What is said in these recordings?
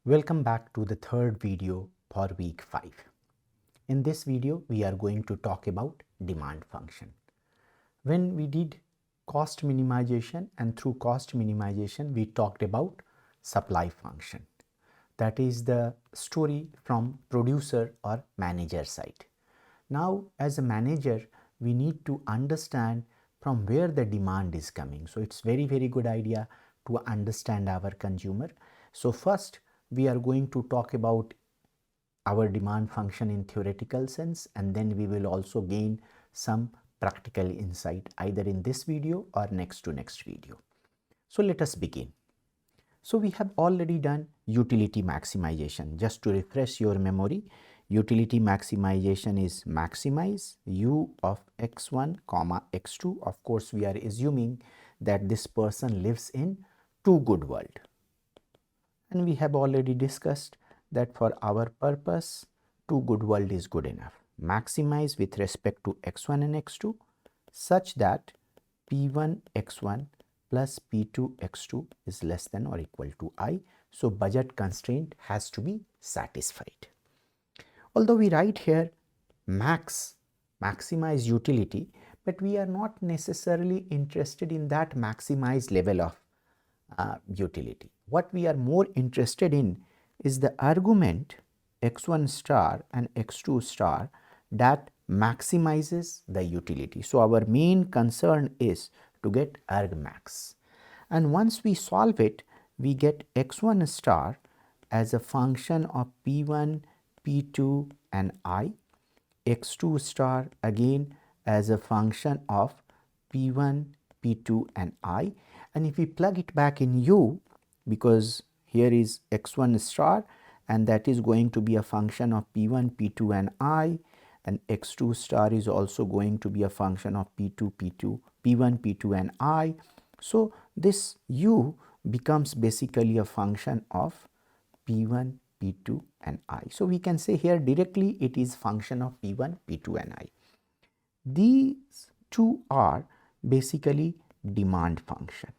Welcome back to the third video for week 5. In this video, we are going to talk about demand function. When we did cost minimization and through cost minimization, we talked about supply function. That is the story from producer or manager side. Now, as a manager, we need to understand from where the demand is coming. So, it's very good idea to understand our consumer. So, first, we are going to talk about our demand function in theoretical sense, and then we will also gain some practical insight either in this video or next video. So let us begin. So we have already done utility maximization. Just to refresh your memory, utility maximization is maximize u of x1 comma x2. Of course, we are assuming that this person lives in two good world. And we have already discussed that for our purpose, two good world is good enough. Maximize with respect to x1 and x2 such that p1 x1 plus p2 x2 is less than or equal to I. So budget constraint has to be satisfied. Although we write here maximize utility, but we are not necessarily interested in that maximized level of utility. What we are more interested in is the argument x1 star and x2 star that maximizes the utility. So our main concern is to get argmax, and once we solve it, we get x1 star as a function of p1, p2 and I, x2 star again as a function of p1, p2 and I. And if we plug it back in u, because here is x1 star and that is going to be a function of p1, p2 and I, and x2 star is also going to be a function of p1, p2 and I. So this u becomes basically a function of p1, p2 and I. So we can say here directly it is function of p1, p2 and I. These two are basically demand function.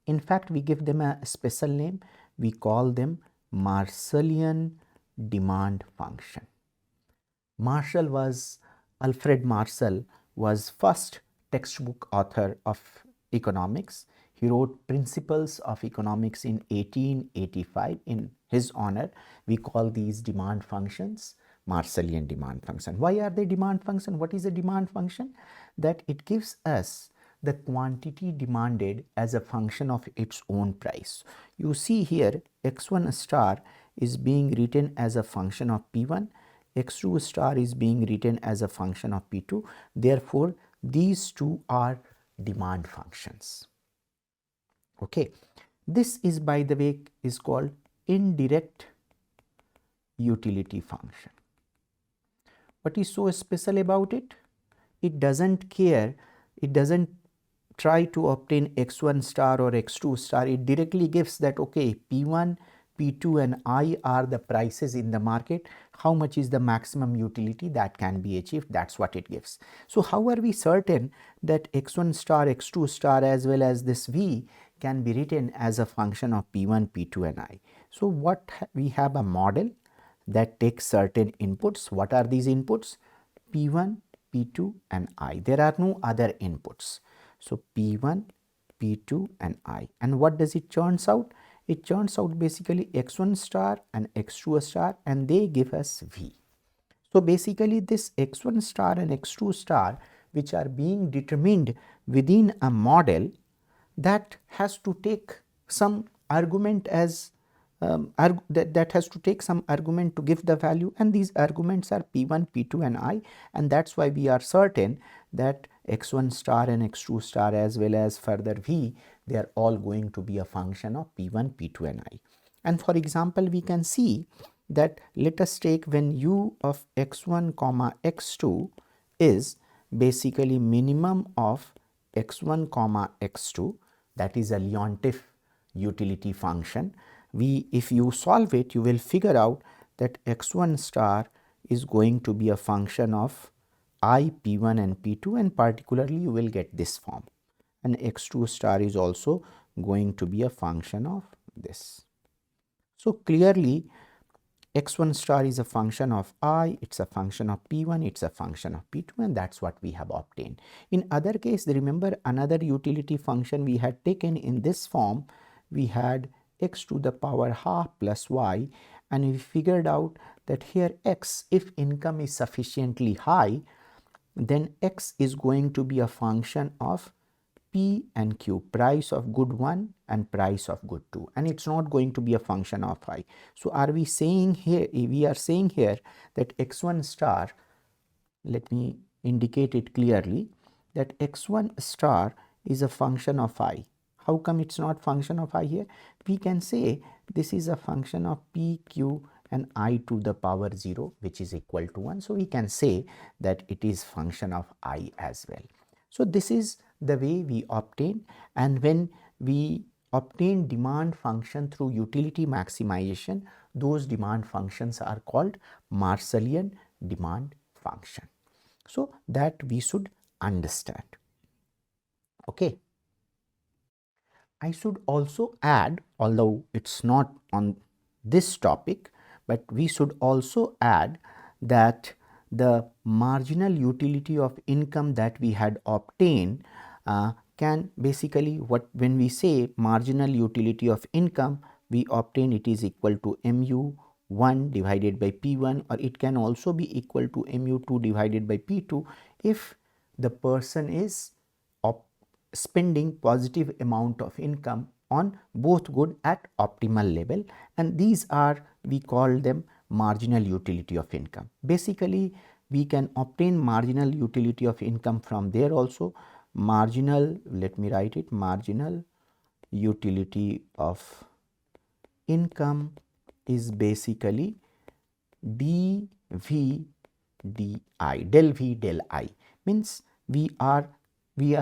In fact, we give them a special name. We call them Marshallian demand function. Alfred Marshall was first textbook author of economics. He wrote Principles of Economics in 1885. In his honor, we call these demand functions Marshallian demand function. Why are they demand function? What is a demand function? That it gives us the quantity demanded as a function of its own price. You see here x1 star is being written as a function of p1, x2 star is being written as a function of p2. Therefore, these two are demand functions. Okay, this is, by the way, is called indirect utility function. What is so special about it? It doesn't care, it doesn't try to obtain x1 star or x2 star. It directly gives that, okay, p1, p2 and I are the prices in the market. How much is the maximum utility that can be achieved? That's what it gives. So how are we certain that x1 star, x2 star as well as this v can be written as a function of p1, p2 and I? So what we have a model that takes certain inputs. What are these inputs? p1, p2 and I. There are no other inputs. So p1, p2 and I. And what does it turns out? It turns out basically x1 star and x2 star, and they give us v. So basically this x1 star and x2 star, which are being determined within a model, that has to take some argument as that has to take some argument to give the value, and these arguments are p1, p2 and I, and that's why we are certain that x1 star and x2 star as well as further v, they are all going to be a function of p1, p2 and I. And for example, we can see that let us take when u of x1 comma x2 is basically minimum of x1 comma x2, that is a Leontief utility function. If you solve it, you will figure out that x1 star is going to be a function of I, p1 and p2, and particularly you will get this form, and x2 star is also going to be a function of this. So clearly x1 star is a function of I, it's a function of p1, it's a function of p2, and that's what we have obtained. In other case, remember another utility function we had taken in this form, we had x to the power half plus y, and we figured out that here x, if income is sufficiently high, then x is going to be a function of P and Q, price of good 1 and price of good 2, and it's not going to be a function of I. So are we saying here, we are saying here that x1 star, let me indicate it clearly, that x1 star is a function of I. How come it's not function of I here? We can say this is a function of P, Q and I to the power 0, which is equal to 1. So we can say that it is function of I as well. So this is the way we obtain, and when we obtain demand function through utility maximization, those demand functions are called Marshallian demand function. So that we should understand. Okay. I should also add, although it's not on this topic, but we should also add that the marginal utility of income that we had obtained can basically, when we say marginal utility of income, we obtain it is equal to mu1 divided by p1, or it can also be equal to mu2 divided by p2 if the person is spending positive amount of income on both good at optimal level, and these are, we call them marginal utility of income. Basically we can obtain marginal utility of income from there also. Marginal, let me write it, marginal utility of income is basically dv di, del v del I, means we are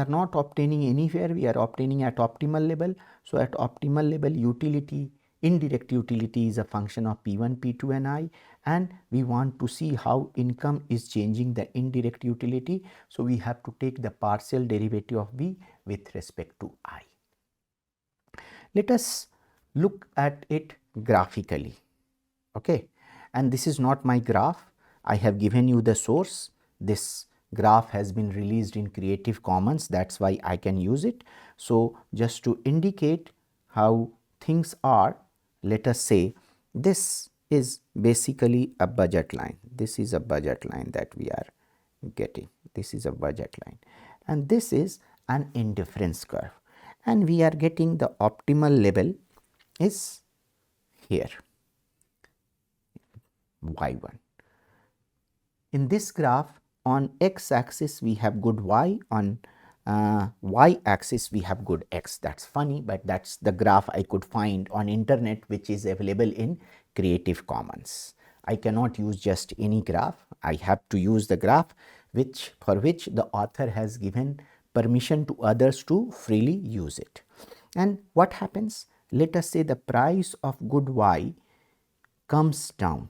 not obtaining anywhere, we are obtaining at optimal level. So at optimal level, utility, indirect utility is a function of P1, P2 and I, and we want to see how income is changing the indirect utility. So we have to take the partial derivative of V with respect to I. Let us look at it graphically. Okay, and this is not my graph, I have given you the source. This graph has been released in Creative Commons, that's why I can use it. So just to indicate how things are, let us say this is basically a budget line. This is a budget line that we are getting. This is a budget line, and this is an indifference curve, and we are getting the optimal level is here, y1. In this graph, on x axis we have good y, on y axis we have good x. That's funny, but that's the graph I could find on internet, which is available in Creative Commons. I cannot use just any graph, I have to use the graph for which the author has given permission to others to freely use it. And what happens? Let us say the price of good y comes down.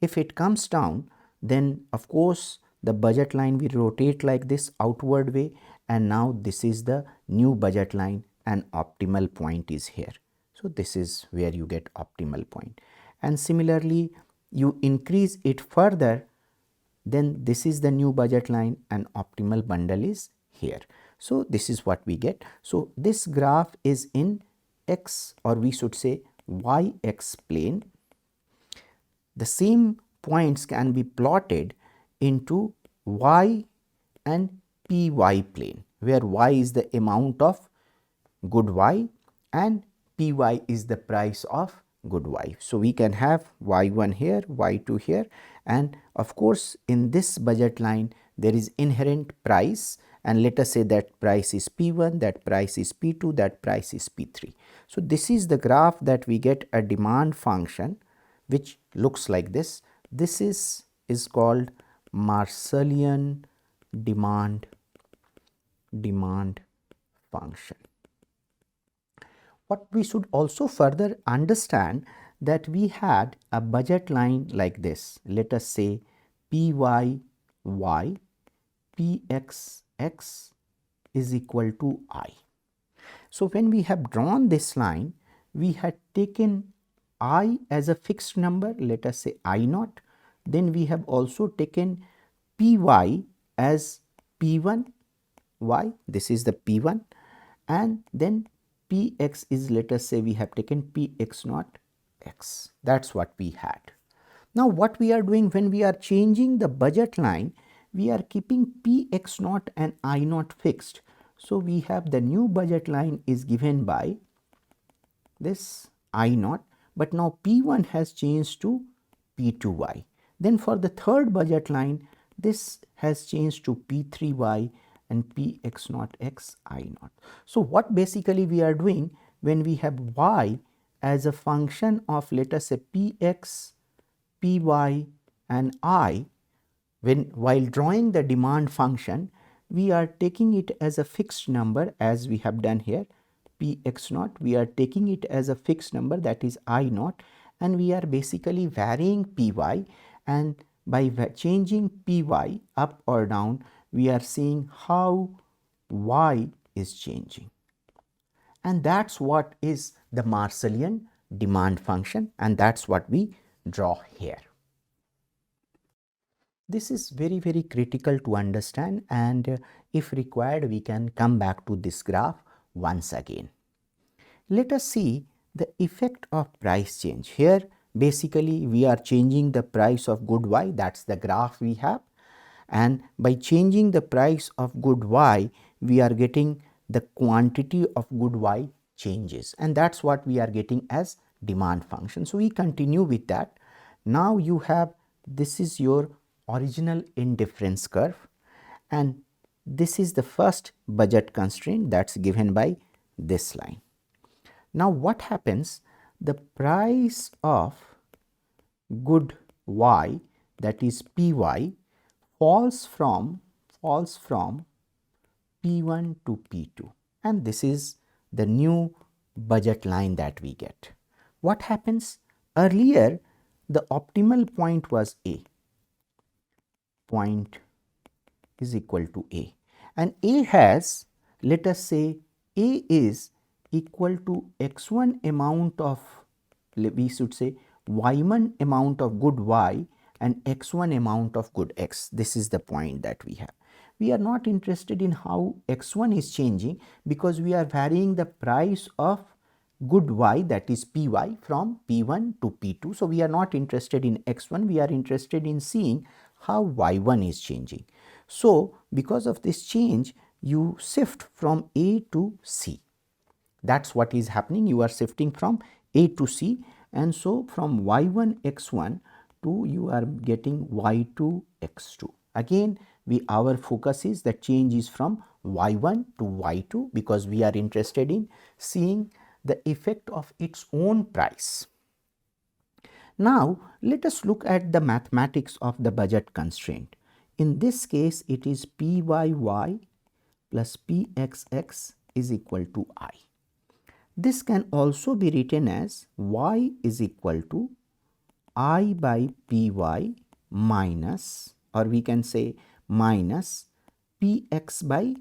If it comes down, then of course the budget line will rotate like this outward way, and now this is the new budget line and optimal point is here. So this is where you get optimal point, and similarly you increase it further, then this is the new budget line and optimal bundle is here. So this is what we get. So this graph is in x, or we should say yx plane. The same points can be plotted into y and py plane, where y is the amount of good y and py is the price of good y. So we can have y1 here, y2 here, and of course in this budget line there is inherent price, and let us say that price is P1, that price is P2, that price is P3. So this is the graph that we get a demand function which looks like this. This is called Marshallian demand function. What we should also further understand, that we had a budget line like this. Let us say Py y, Px x is equal to I. So when we have drawn this line, we had taken I as a fixed number, let us say I naught. Then we have also taken Py as P1 y, this is the P1, and then Px is, let us say we have taken Px naught x. That's what we had. Now what we are doing when we are changing the budget line, we are keeping Px naught and I naught fixed. So we have the new budget line is given by this I naught, but now P1 has changed to P2y. Then for the third budget line, this has changed to P3y and Px naught x I naught. So what basically we are doing when we have y as a function of, let us say, Px, Py and I, when while drawing the demand function, we are taking it as a fixed number as we have done here. Px naught, we are taking it as a fixed number, that is I naught, and we are basically varying Py, and by changing Py up or down, we are seeing how y is changing. And that's what is the Marshallian demand function, and that's what we draw here. This is very, very critical to understand, and if required, we can come back to this graph once again. Let us see the effect of price change. Here basically we are changing the price of good y, that's the graph we have, and by changing the price of good y, we are getting the quantity of good y changes, and that's what we are getting as demand function. So we continue with that. Now you have, this is your original indifference curve, and this is the first budget constraint that's given by this line. Now what happens, the price of good y, that is Py, falls from P1 to P2, and this is the new budget line that we get. What happens, earlier the optimal point was A, point is equal to A, and A has, let us say A is equal to x1 amount of, we should say y1 amount of good y and x1 amount of good x. This is the point that we have. We are not interested in how x1 is changing, because we are varying the price of good y, that is Py, from P1 to P2. So we are not interested in x1, we are interested in seeing how y1 is changing. So because of this change, you shift from A to C. That's what is happening, you are shifting from A to C, and so from y1 x1 to you are getting y2 x2. Again, our focus is that change is from y1 to y2, because we are interested in seeing the effect of its own price. Now let us look at the mathematics of the budget constraint. In this case, it is Pyy plus Pxx is equal to I. This can also be written as y is equal to I by Py minus, or we can say minus Px by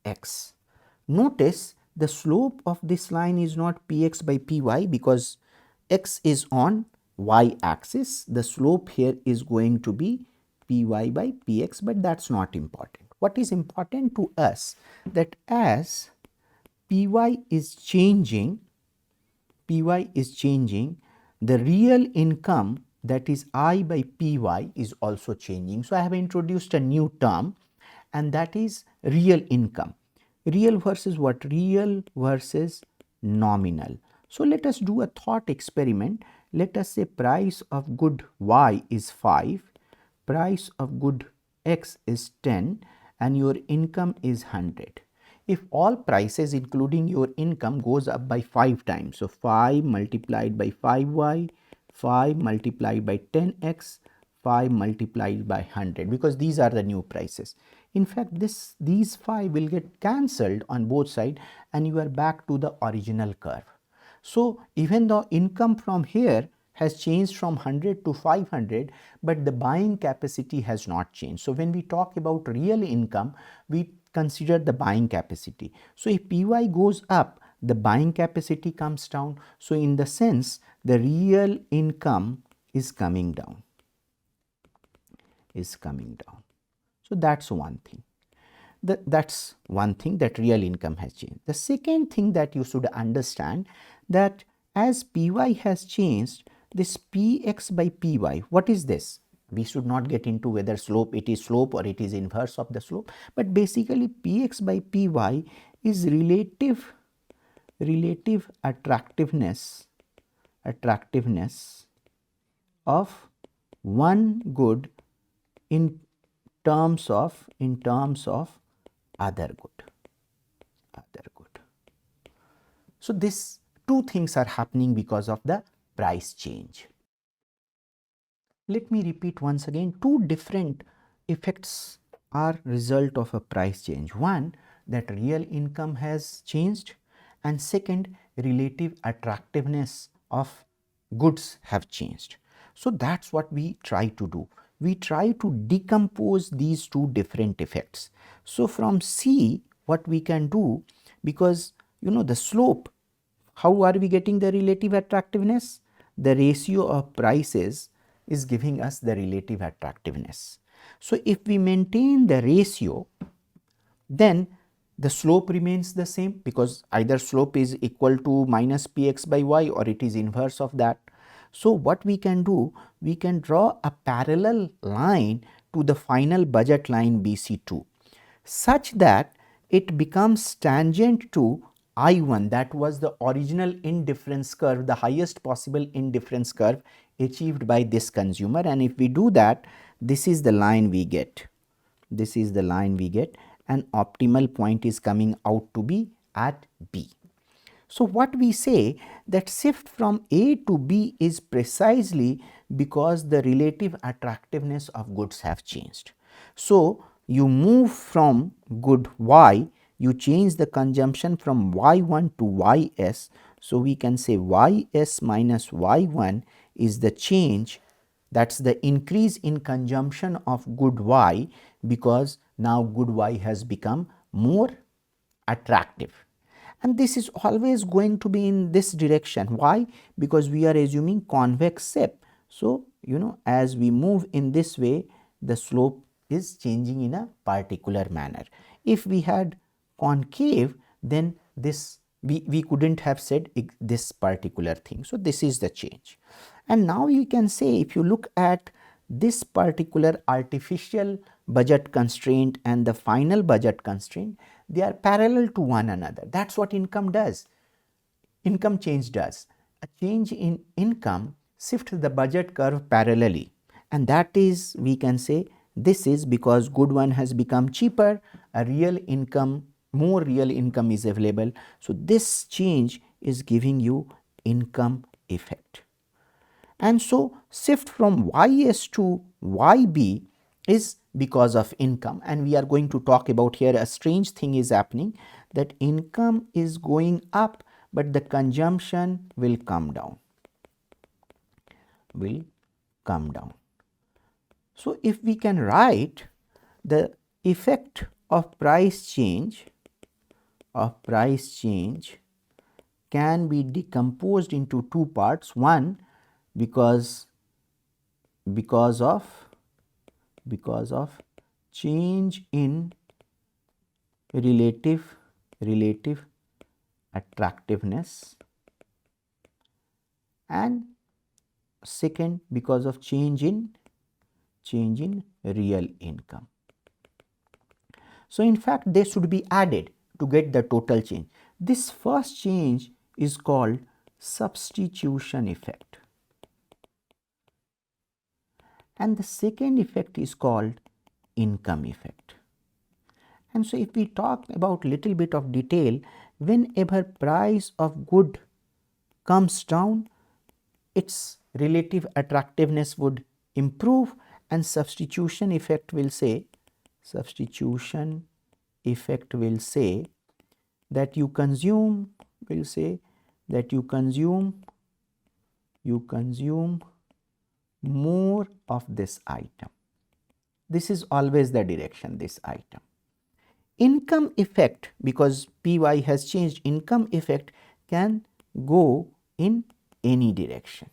Pyx. Notice the slope of this line is not Px by Py, because x is on y axis. The slope here is going to be Py by Px, but that's not important. What is important to us, that as Py is changing, the real income, that is I by Py, is also changing. So I have introduced a new term, and that is real income. Real versus what? Real versus nominal. So let us do a thought experiment. Let us say price of good y is 5, price of good x is 10, and your income is 100. If all prices including your income goes up by 5 times, so 5 multiplied by 5y, 5 multiplied by 10x, 5 multiplied by 100, because these are the new prices. In fact, these 5 will get cancelled on both sides, and you are back to the original curve. So even though income from here has changed from 100 to 500, but the buying capacity has not changed. So when we talk about real income, we consider the buying capacity. So if Py goes up, the buying capacity comes down. So in the sense, the real income is coming down, So that's one thing. That's one thing, that real income has changed. The second thing that you should understand, that as Py has changed, this Px by Py, what is this? We should not get into whether it is slope or it is inverse of the slope, but basically Px by Py is relative attractiveness of one good in terms of other good. So this two things are happening because of the price change. Let me repeat once again, two different effects are result of a price change. One, that real income has changed, and second, relative attractiveness of goods have changed. So that's what we try to do. We try to decompose these two different effects. So from C, what we can do, because the slope, how are we getting the relative attractiveness? The ratio of prices is giving us the relative attractiveness. So if we maintain the ratio, then the slope remains the same, because either slope is equal to minus px by y or it is inverse of that. So what we can do, we can draw a parallel line to the final budget line BC2, such that it becomes tangent to I1, that was the original indifference curve, the highest possible indifference curve achieved by this consumer. And if we do that, this is the line we get. This is the line we get, and optimal point is coming out to be at B. So what we say, that shift from A to B is precisely because the relative attractiveness of goods have changed. So you move from good Y, you change the consumption from Y1 to Ys. So we can say Ys minus Y1 is the change, that's the increase in consumption of good Y, because now good Y has become more attractive. And this is always going to be in this direction. Why? Because we are assuming convex shape. So as we move in this way, the slope is changing in a particular manner. If we had concave, then this we couldn't have said this particular thing. So this is the change. And now you can say, if you look at this particular artificial budget constraint and the final budget constraint, they are parallel to one another. That's what income does. Income change does. A change in income shifts the budget curve parallelly, and that is, we can say, this is because good one has become cheaper, a real income, more real income is available. So this change is giving you income effect. And so shift from Ys to Yb is because of income, and we are going to talk about here a strange thing is happening, that income is going up but the consumption will come down, So if we can write the effect of price change can be decomposed into two parts. One, because of change in relative attractiveness, and second, because of change in real income. So in fact they should be added to get the total change. This first change is called substitution effect, and the second effect is called income effect. And so if we talk about little bit of detail, whenever price of good comes down, its relative attractiveness would improve, and substitution effect will say that you consume more of this item. This is always the direction, this item. income effect, because Py has changed, income effect can go in any direction.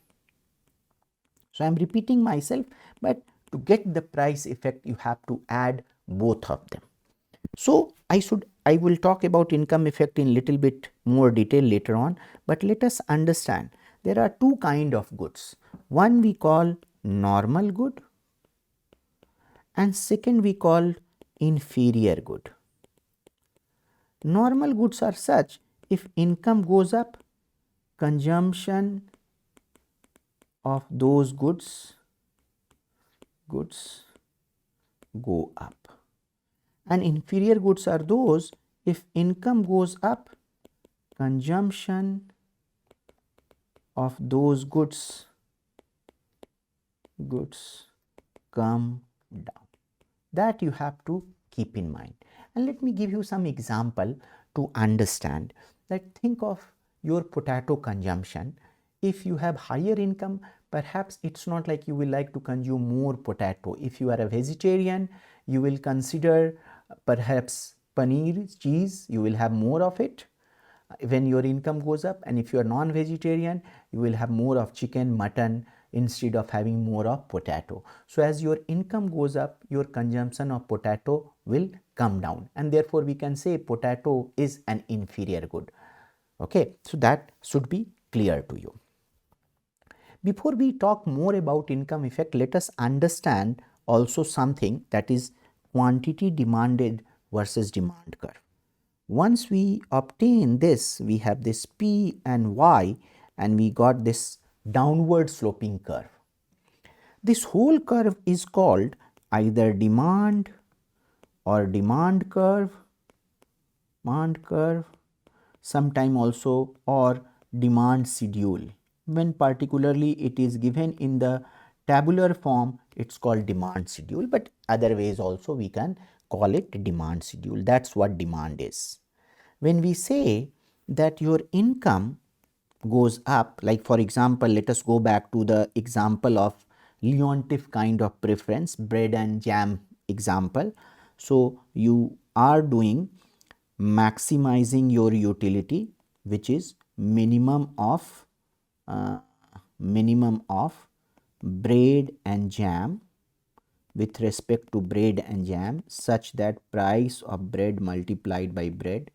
So I am repeating myself, but to get the price effect, you have to add both of them. So I will talk about income effect in little bit more detail later on, but let us understand there are two kind of goods. One we call normal good and second we call inferior good. Normal goods are such, if income goes up, consumption of those goods go up. And inferior goods are those, if income goes up, consumption of those goods come down. That you have to keep in mind. And let me give you some example to understand that. Think of your potato consumption. If you have higher income, perhaps it's not like you will like to consume more potato. If you are a vegetarian, you will consider perhaps paneer, cheese, you will have more of it when your income goes up. And if you are non-vegetarian, you will have more of chicken, mutton instead of having more of potato. So as your income goes up, your consumption of potato will come down, and therefore we can say potato is an inferior good. Okay, so that should be clear to you. Before we talk more about income effect, let us understand also something, that is quantity demanded versus demand curve. Once we obtain this, we have this P and Y, and we got this downward sloping curve. This whole curve is called either demand or demand curve, sometime also, or demand schedule. When particularly it is given in the tabular form, it's called demand schedule, but other ways also we can call it demand schedule. That's what demand is. When we say that your income goes up, like for example, let us go back to the example of Leontief kind of preference, bread and jam example. So you are doing maximizing your utility, which is minimum of bread and jam with respect to bread and jam, such that price of bread multiplied by bread,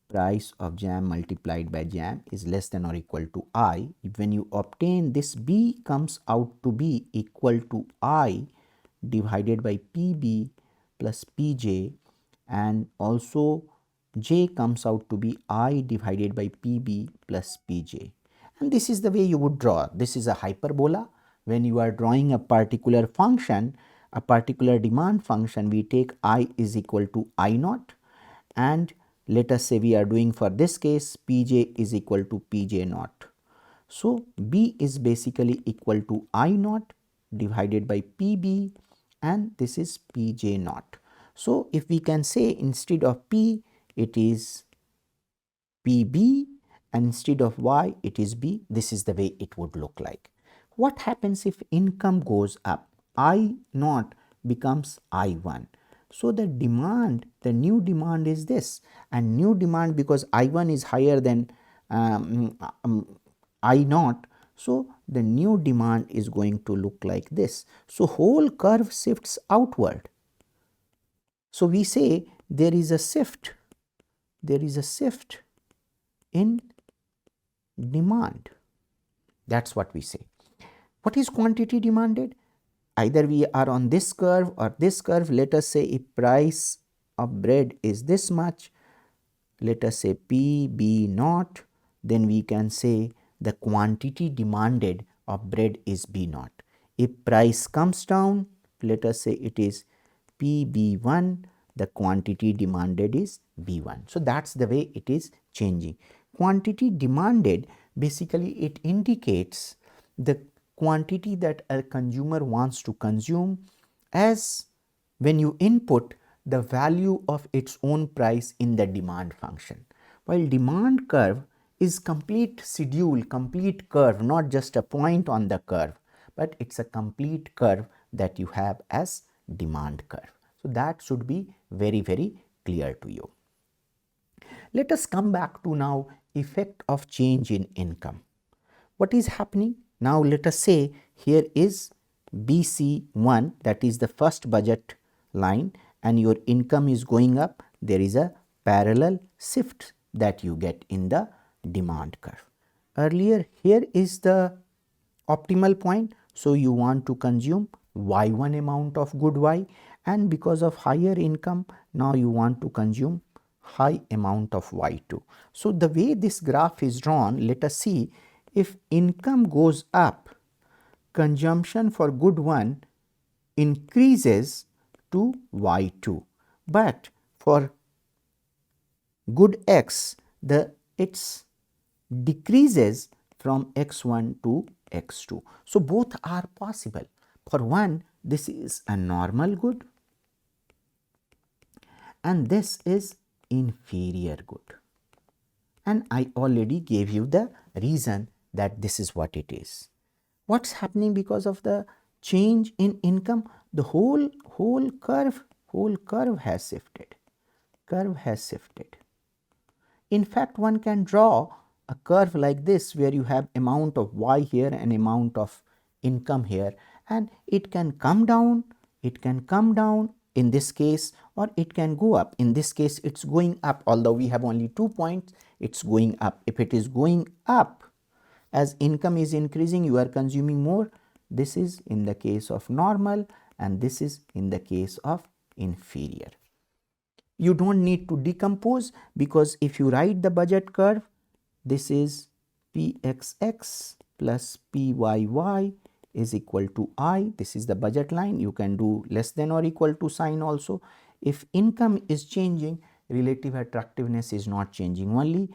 price of jam multiplied by jam is less than or equal to I. When you obtain this, B comes out to be equal to I divided by PB plus PJ, and also J comes out to be I divided by PB plus PJ. And this is the way you would draw. This is a hyperbola. When you are drawing a particular function, a particular demand function, we take I is equal to I naught, and let us say we are doing for this case Pj is equal to Pj naught. So B is basically equal to I naught divided by Pb, and this is Pj naught. So if we can say instead of P it is Pb and instead of Y it is B, this is the way it would look like. What happens if income goes up? I naught becomes I1. So the demand, the new demand is this, and new demand, because I1 is higher than I naught, so the new demand is going to look like this. So whole curve shifts outward. So we say there is a shift in demand. That's what we say. What is quantity demanded? Either we are on this curve or this curve. Let us say if price of bread is this much, let us say PB naught, then we can say the quantity demanded of bread is B naught. If price comes down, let us say it is PB1, the quantity demanded is B1. So that's the way it is changing. Quantity demanded, basically it indicates the quantity that a consumer wants to consume as when you input the value of its own price in the demand function. While demand curve is complete schedule, complete curve, not just a point on the curve, but it's a complete curve that you have as demand curve. So that should be very, very clear to you. Let us come back to now effect of change in income. What is happening? Now let us say here is BC1, that is the first budget line, and your income is going up. There is a parallel shift that you get in the demand curve. Earlier here is the optimal point, so you want to consume Y1 amount of good Y, and because of higher income now you want to consume high amount of Y2. So the way this graph is drawn, let us see, if income goes up, consumption for good one increases to Y2, but for good X, its decreases from X1 to X2. So both are possible. For one, this is a normal good and this is inferior good. And I already gave you the reason that this is what it is. What's happening because of the change in income? The whole curve has shifted. Curve has shifted. In fact, one can draw a curve like this where you have amount of Y here and amount of income here, and it can come down, in this case, or it can go up. In this case, it's going up, although we have only 2 points, it's going up. If it is going up, as income is increasing, you are consuming more. This is in the case of normal and this is in the case of inferior. You don't need to decompose, because if you write the budget curve, this is Pxx plus Pyy is equal to I. This is the budget line. You can do less than or equal to sign also. If income is changing, relative attractiveness is not changing, only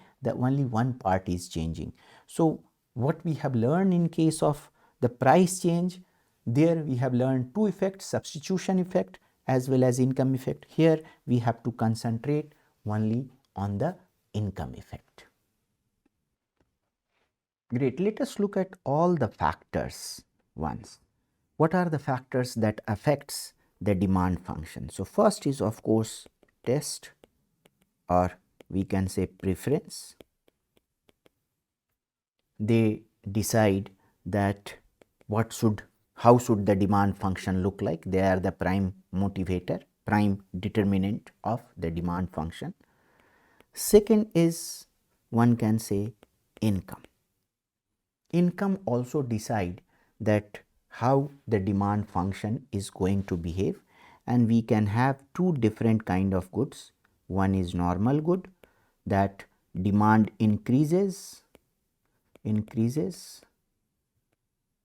one part is changing. So what we have learned in case of the price change, there we have learned two effects, substitution effect as well as income effect. Here we have to concentrate only on the income effect. Great. Let us look at all the factors once. What are the factors that affects the demand function? So first is of course test, or we can say preference. They decide that how should the demand function look like. They are the prime motivator, prime determinant of the demand function. Second is, one can say, income. Income also decide that how the demand function is going to behave, and we can have two different kind of goods. One is normal good, that demand increases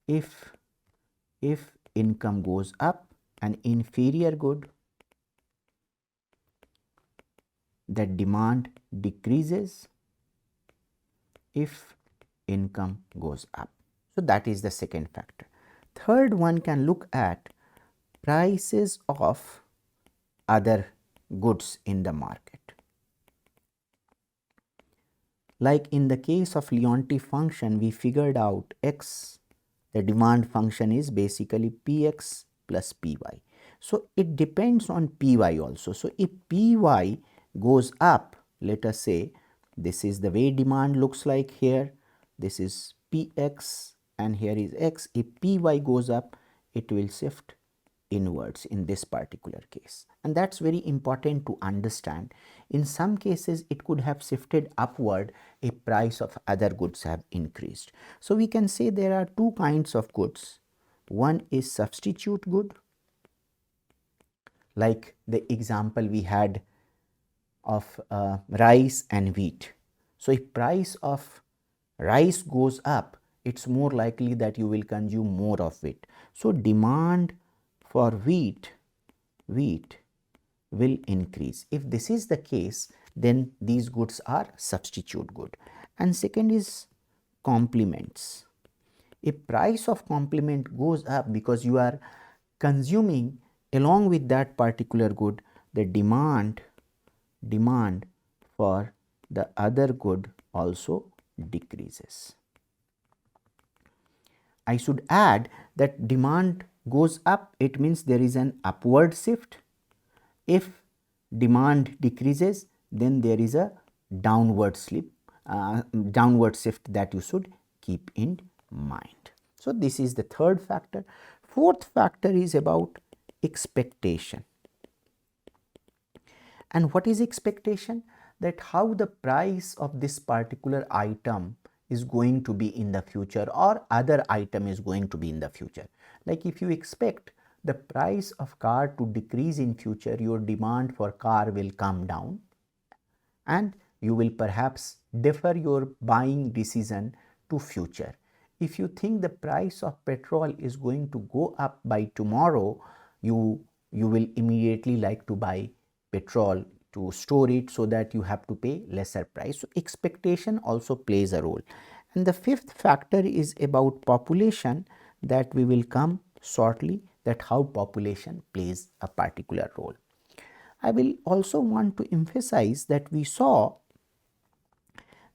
if income goes up, and inferior good, that demand decreases if income goes up. So that is the second factor. Third, one can look at prices of other goods in the market. Like in the case of Leontief function, we figured out x, the demand function is basically Px plus Py. So it depends on Py also. So if Py goes up, let us say this is the way demand looks like here, this is Px and here is x. If Py goes up, it will shift inwards in this particular case, and that's very important to understand. In some cases it could have shifted upward if price of other goods have increased. So we can say there are two kinds of goods. One is substitute good, like the example we had of rice and wheat. So if price of rice goes up, it's more likely that you will consume more of it. So demand for wheat will increase. If this is the case, then these goods are substitute good. And second is complements. If price of complement goes up because you are consuming along with that particular good, the demand for the other good also decreases. I should add that demand goes up, it means there is an upward shift. If demand decreases, then there is a downward downward shift that you should keep in mind. So this is the third factor. Fourth factor is about expectation. And what is expectation? That how the price of this particular item is going to be in the future, or other item is going to be in the future. Like if you expect the price of car to decrease in future, your demand for car will come down, and you will perhaps defer your buying decision to future. If you think the price of petrol is going to go up by tomorrow, you will immediately like to buy petrol to store it, so that you have to pay lesser price. So expectation also plays a role. And the fifth factor is about population, that we will come shortly, that how population plays a particular role. I will also want to emphasize that we saw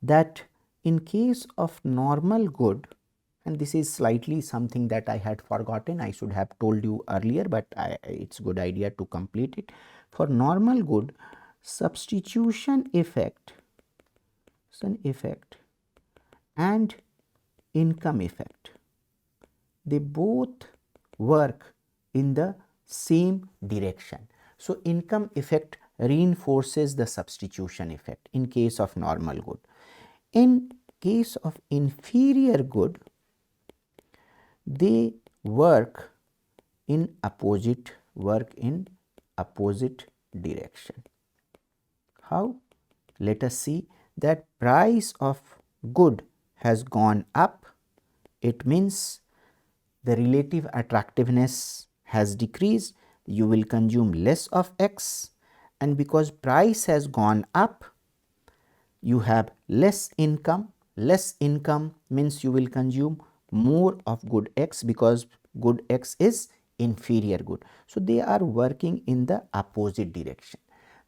that in case of normal good, and this is slightly something that I had forgotten, I should have told you earlier, but it's a good idea to complete it. For normal good, substitution effect and income effect, they both work in the same direction. So income effect reinforces the substitution effect in case of normal good. In case of inferior good, they work in opposite direction. How? Let us see that price of good has gone up. It means the relative attractiveness has decreased. You will consume less of X, and because price has gone up, you have less income. Less income means you will consume more of good X, because good X is inferior good. So they are working in the opposite direction.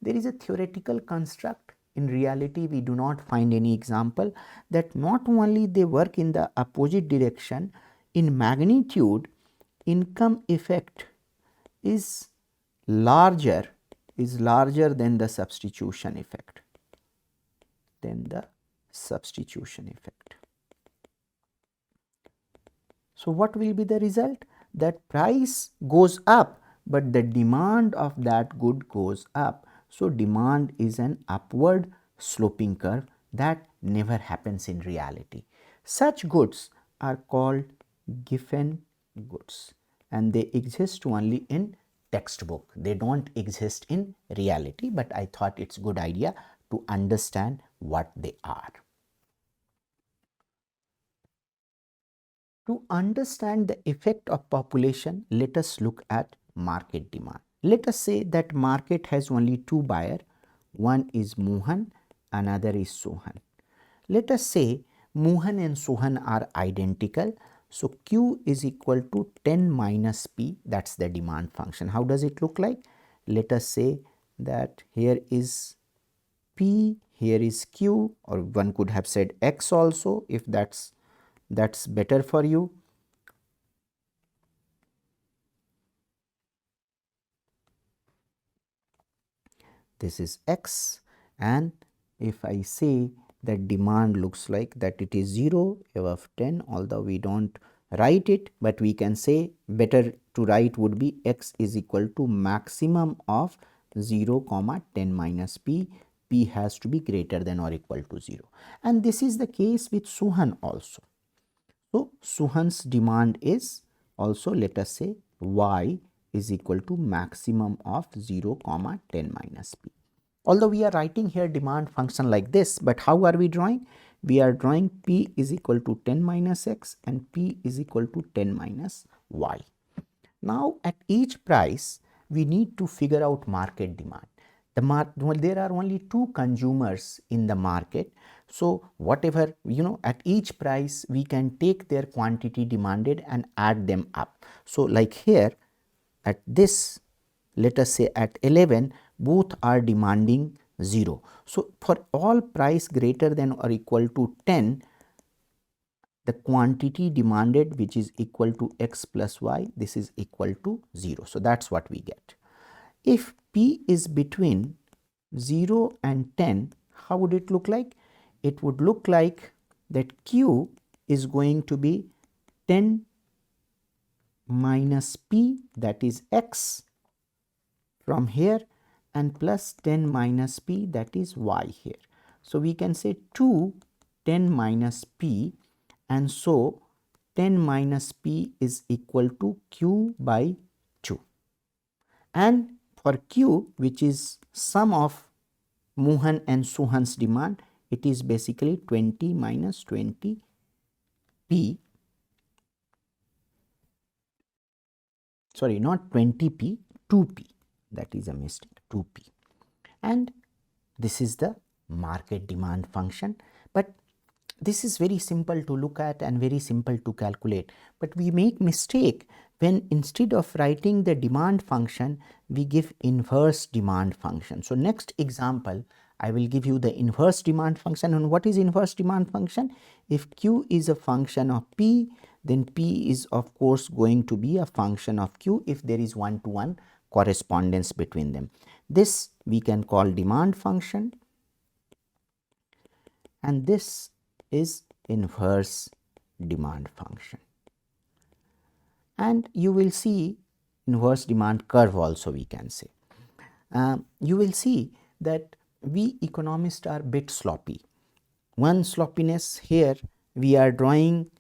There is a theoretical construct. In reality, we do not find any example that not only they work in the opposite direction, in magnitude, income effect is larger than the substitution effect. So what will be the result? That price goes up, but the demand of that good goes up. So demand is an upward sloping curve that never happens in reality. Such goods are called given goods, and they exist only in textbook. They don't exist in reality, but I thought it's a good idea to understand what they are. To understand the effect of population, let us look at market demand. Let us say that market has only two buyers. One is Mohan, another is Sohan. Let us say Mohan and Sohan are identical. So Q is equal to 10 minus P, that's the demand function. How does it look like? Let us say that here is P, here is Q, or one could have said X also, if that's better for you. This is X, and if I say that demand looks like that it is 0 above 10, although we don't write it, but we can say better to write would be X is equal to maximum of 0 comma 10 minus P. P has to be greater than or equal to 0, and this is the case with Suhan also. So Suhan's demand is also, let us say, Y is equal to maximum of 0 comma 10 minus P. Although we are writing here demand function like this, but how are we drawing? We are drawing P is equal to 10 minus X and P is equal to 10 minus Y. Now at each price, we need to figure out market demand. There are only two consumers in the market. So whatever, at each price, we can take their quantity demanded and add them up. So like here at this, let us say at 11, both are demanding 0. So for all price greater than or equal to 10, the quantity demanded, which is equal to X plus Y, this is equal to 0. So that's what we get. If P is between 0 and 10, how would it look like? It would look like that Q is going to be 10 minus P, that is X from here, and plus 10 minus P, that is Y here. So we can say 2 10 minus P, and so 10 minus P is equal to Q by 2. And for Q, which is sum of Mohan and Suhan's demand, it is basically 20 minus 20 P, sorry, not 20 P, 2 P, that is a mistake, 2 P. And this is the market demand function, but this is very simple to look at and very simple to calculate, but we make mistake when instead of writing the demand function, we give inverse demand function. So next example, I will give you the inverse demand function. And what is inverse demand function? If Q is a function of P, then P is of course going to be a function of Q if there is one-to-one correspondence between them. This we can call demand function, and this is inverse demand function. And you will see inverse demand curve also, we can say. You will see that we economists are a bit sloppy. One sloppiness here, we are drawing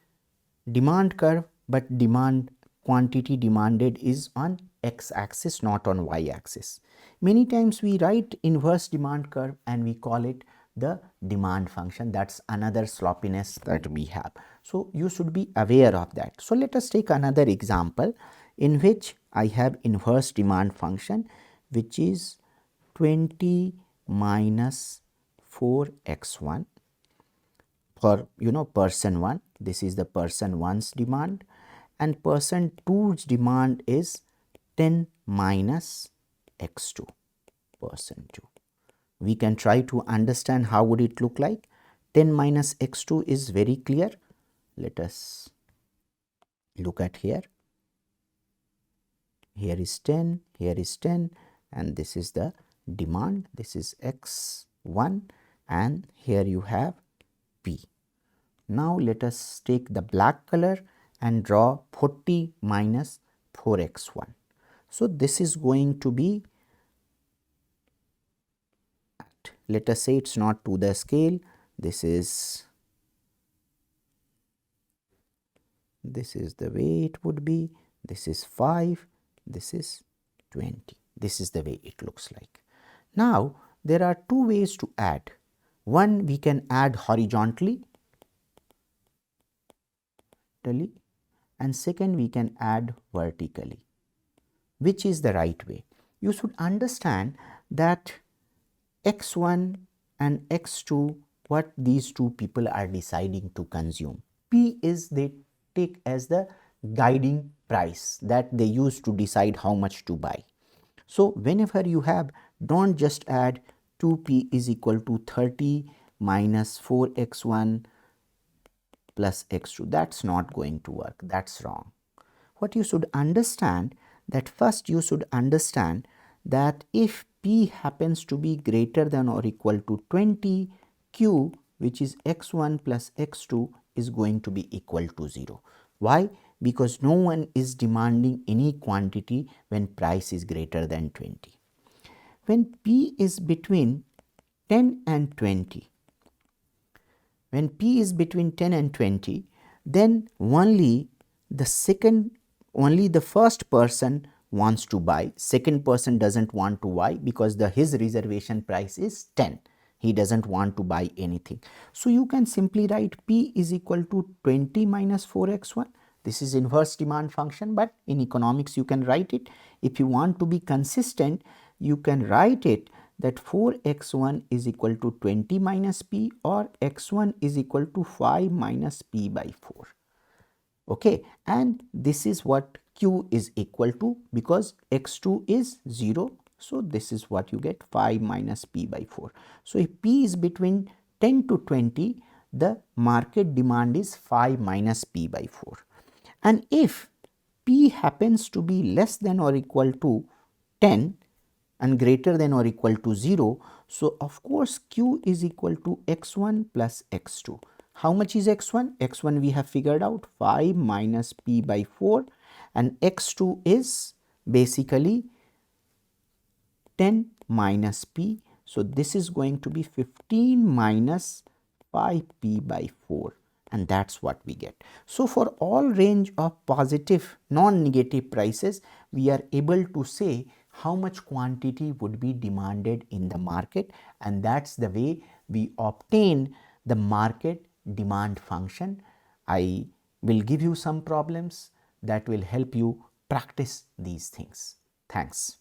demand curve, but demand quantity demanded is on x axis, not on y axis. Many times we write inverse demand curve and we call it the demand function. That's another sloppiness that we have. So you should be aware of that. So let us take another example in which I have inverse demand function, which is 20 minus 4x1 for person 1. This is the person 1's demand, and person 2's demand is 10 minus x2, person 2. We can try to understand how would it look like. 10 minus x2 is very clear. Let us look at here. Here is 10, here is 10, and this is the demand. This is x1, and here you have P. Now let us take the black color and draw 40 minus 4x1. So this is going to be, let us say it's not to the scale, this is the way it would be, this is 5, this is 20, this is the way it looks like. Now there are two ways to add. One, we can add horizontally, and second, we can add vertically. Which is the right way? You should understand that x1 and x2, what these two people are deciding to consume. P is they take as the guiding price that they use to decide how much to buy. So whenever you have, don't just add 2P is equal to 30 minus 4x1 plus x2. That's not going to work. That's wrong. What you should understand, that first you should understand that if P happens to be greater than or equal to 20, Q, which is x1 plus x2, is going to be equal to 0. Why? Because no one is demanding any quantity when price is greater than 20. When P is between 10 and 20, when P is between 10 and 20, then only the first person wants to buy, second person doesn't want to buy because his reservation price is 10. He doesn't want to buy anything. So you can simply write P is equal to 20 minus 4x1. This is inverse demand function, but in economics you can write it. If you want to be consistent, you can write it that 4x1 is equal to 20 minus P, or x1 is equal to 5 minus P by 4. Okay, and this is what Q is equal to, because x2 is 0. So this is what you get, 5 minus P by 4. So if P is between 10 to 20, the market demand is 5 minus P by 4. And if P happens to be less than or equal to 10, and greater than or equal to 0. So, of course, Q is equal to x1 plus x2. How much is x1? x1 we have figured out 5 minus p by 4, and x2 is basically 10 minus p. So, this is going to be 15 minus 5p by 4, and that's what we get. So, for all range of positive non-negative prices, we are able to say how much quantity would be demanded in the market, and that's the way we obtain the market demand function. I will give you some problems that will help you practice these things. Thanks.